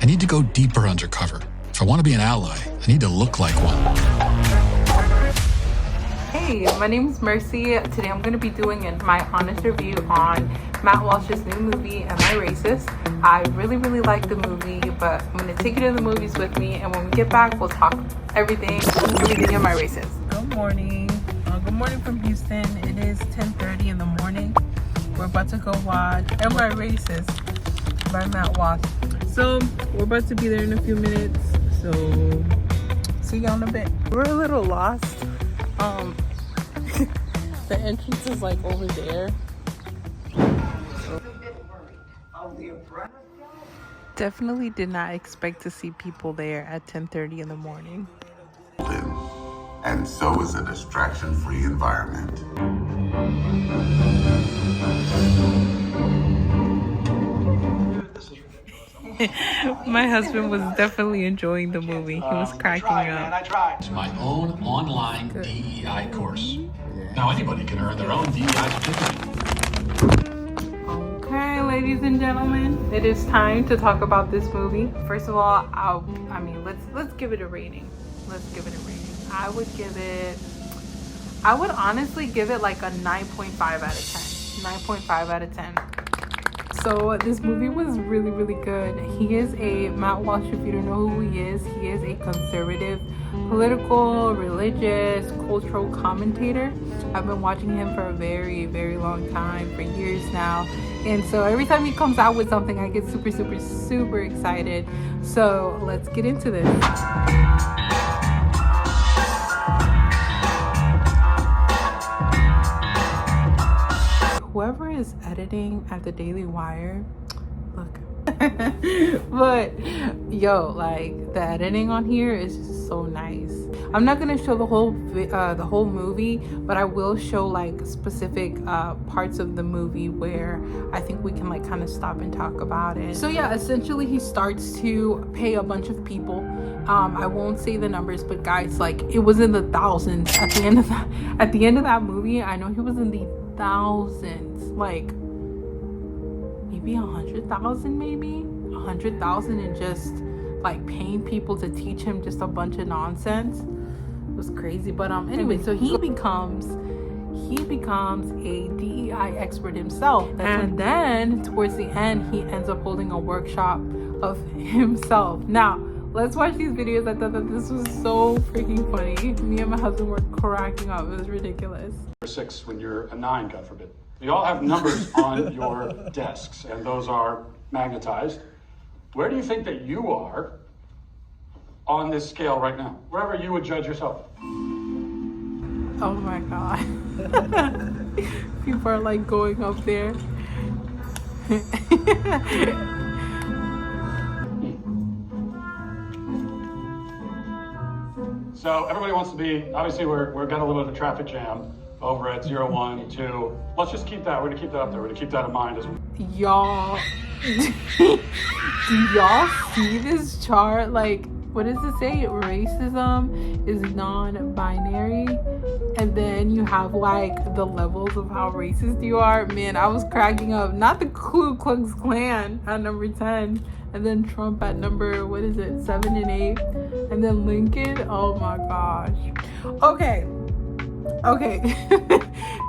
I need to go deeper undercover. If I want to be an ally, I need to look like one. Hey, my name is Mercy. Today I'm going to be doing my honest review on Matt Walsh's new movie, Am I Racist? I really like the movie, but I'm going to take you to the movies with me, and when we get back, we'll talk everything Am I Racist? Good morning. Good morning from Houston. It is 10:30 in the morning. We're about to go watch Am I Racist by Matt Walsh. So we're about to be there in a few minutes. So see y'all in a bit. We're a little lost. The entrance is like over there. Definitely did not expect to see people there at 10:30 in the morning. And so is a distraction-free environment. My husband was definitely enjoying the movie. He was cracking up. It's my own online DEI course. Now anybody can earn their own DEI certificate. Okay, ladies and gentlemen, it is time to talk about this movie. First of all, let's give it a rating. Let's give it a rating. I would honestly give it like a 9.5 out of 10. 9.5 out of 10. So this movie was really good. He is Matt Walsh, if you don't know who he is a conservative, political, religious, cultural commentator. I've been watching him for a very long time, for years now. And so every time he comes out with something, I get super excited. So let's get into this. Whoever is editing at the Daily Wire, look. But yo, like, the editing on here is just so nice. I'm not gonna show the whole movie, but I will show like specific parts of the movie where I think we can like kind of stop and talk about it. So yeah, essentially he starts to pay a bunch of people. I won't say the numbers, but guys, like, it was in the thousands at the end of that movie. I know he was in the thousands, like maybe 100,000, maybe 100,000, and just like paying people to teach him just a bunch of nonsense. It was crazy. But anyway, so he becomes a DEI expert himself, and then towards the end he ends up holding a workshop of himself. Now let's watch these videos. I thought that this was so freaking funny. Me and my husband were cracking up. It was ridiculous. 6 when you're a 9, God forbid. You all have numbers on your desks, and those are magnetized. Where do you think that you are on this scale right now? Wherever you would judge yourself. Oh my God. People are like going up there. So everybody wants to be, obviously we're got a little bit of a traffic jam over at 0, 1, 2. Let's just keep that. We're gonna keep that up there. We're gonna keep that in mind as well. Y'all, do y'all see this chart? Like, what does it say? Racism is non-binary, and then you have like the levels of how racist you are. Man, I was cracking up. Not the Ku Klux Klan at number 10, and then Trump at number 7 and 8, and then Lincoln. Oh my gosh. Okay.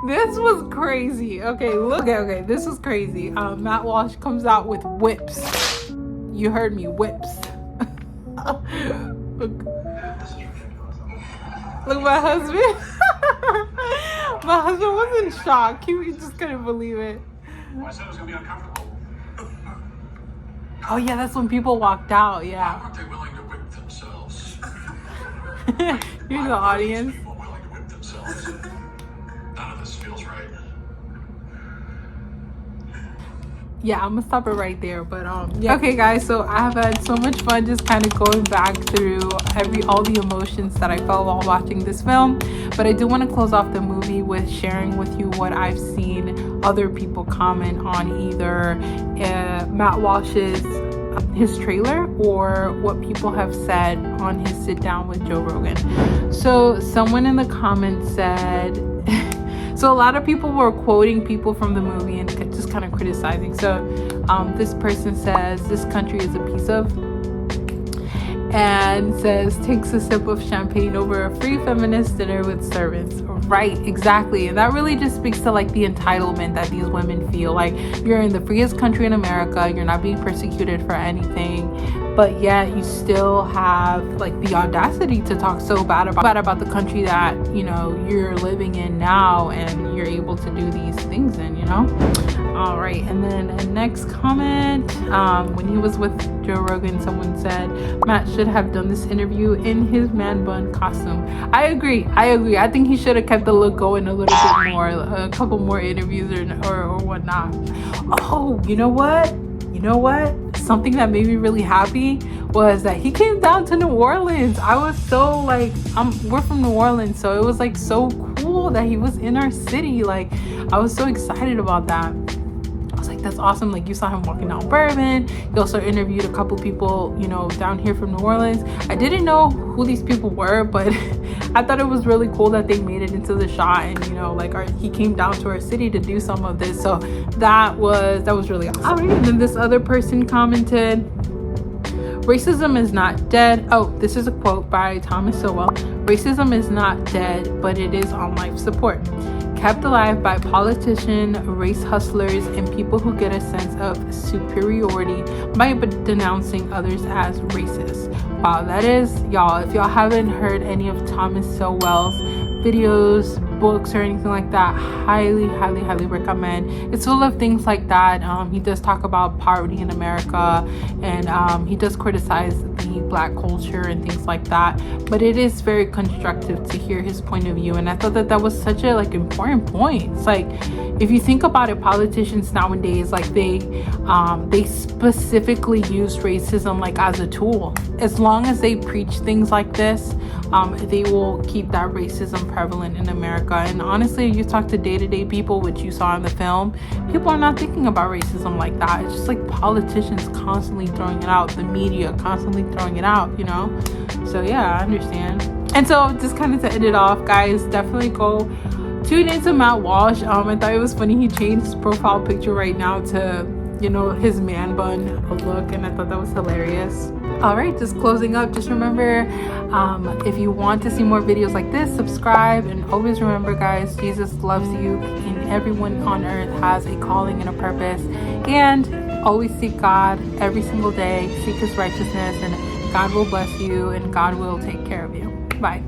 This was crazy. Okay, this was crazy. Matt Walsh comes out with whips. You heard me, whips. Look, my husband. My husband was in shock. He just couldn't believe it. I said it was gonna be uncomfortable. Oh yeah, that's when people walked out. Yeah. Why weren't they willing to whip themselves? Here's the audience. People willing to whip themselves. None of this feels right. Yeah, I'm gonna stop it right there. But yeah. Okay guys, so I have had so much fun just kind of going back through all the emotions that I felt while watching this film. But I do want to close off the movie with sharing with you what I've seen other people comment on, either Matt Walsh's his trailer or what people have said on his sit down with Joe Rogan. So someone in the comments said so a lot of people were quoting people from the movie and just kind of criticizing. So this person says, this country is a piece of and says takes a sip of champagne over a free feminist dinner with servants. Right, exactly. And that really just speaks to like the entitlement that these women feel. Like, you're in the freest country in America, you're not being persecuted for anything, but yet you still have like the audacity to talk so bad about the country that, you know, you're living in now and you're able to do these things in, you know. All right, and then a next comment, when he was with Joe Rogan, someone said Matt should have done this interview in his man bun costume. I agree. I think he should have kept the look going a little bit more, a couple more interviews or whatnot. Oh, you know what, something that made me really happy was that he came down to New Orleans. I was so like, we're from New Orleans, so it was like so cool that he was in our city. Like, I was so excited about that. I was like, that's awesome. Like, you saw him walking down Bourbon. He also interviewed a couple people, you know, down here from New Orleans. I didn't know who these people were, but I thought it was really cool that they made it into the shot, and, you know, like, he came down to our city to do some of this. So that was really awesome. All right, and then this other person commented, racism is not dead. Oh, this is a quote by Thomas Sowell. Racism is not dead, but it is on life support, kept alive by politicians, race hustlers, and people who get a sense of superiority by denouncing others as racist. Wow, that is, y'all, if y'all haven't heard any of Thomas Sowell's videos, books, or anything like that, highly recommend. It's full of things like that. He does talk about poverty in America, and he does criticize the Black culture and things like that, but it is very constructive to hear his point of view. And I thought that was such a like important point. It's like, if you think about it, politicians nowadays, like, they specifically use racism like as a tool. As long as they preach things like this, they will keep that racism prevalent in America. And honestly, you talk to day-to-day people, which you saw in the film, people are not thinking about racism like that. It's just like politicians constantly throwing it out, the media constantly throwing it out, you know. So yeah, I understand. And so just kind of to end it off, guys, definitely go tune into Matt Walsh. I thought it was funny he changed his profile picture right now to, you know, his man bun look, and I thought that was hilarious. All right, just closing up, just remember, if you want to see more videos like this, subscribe, and always remember, guys, Jesus loves you, and everyone on earth has a calling and a purpose. And always seek God every single day, seek his righteousness, and God will bless you, and God will take care of you. Bye.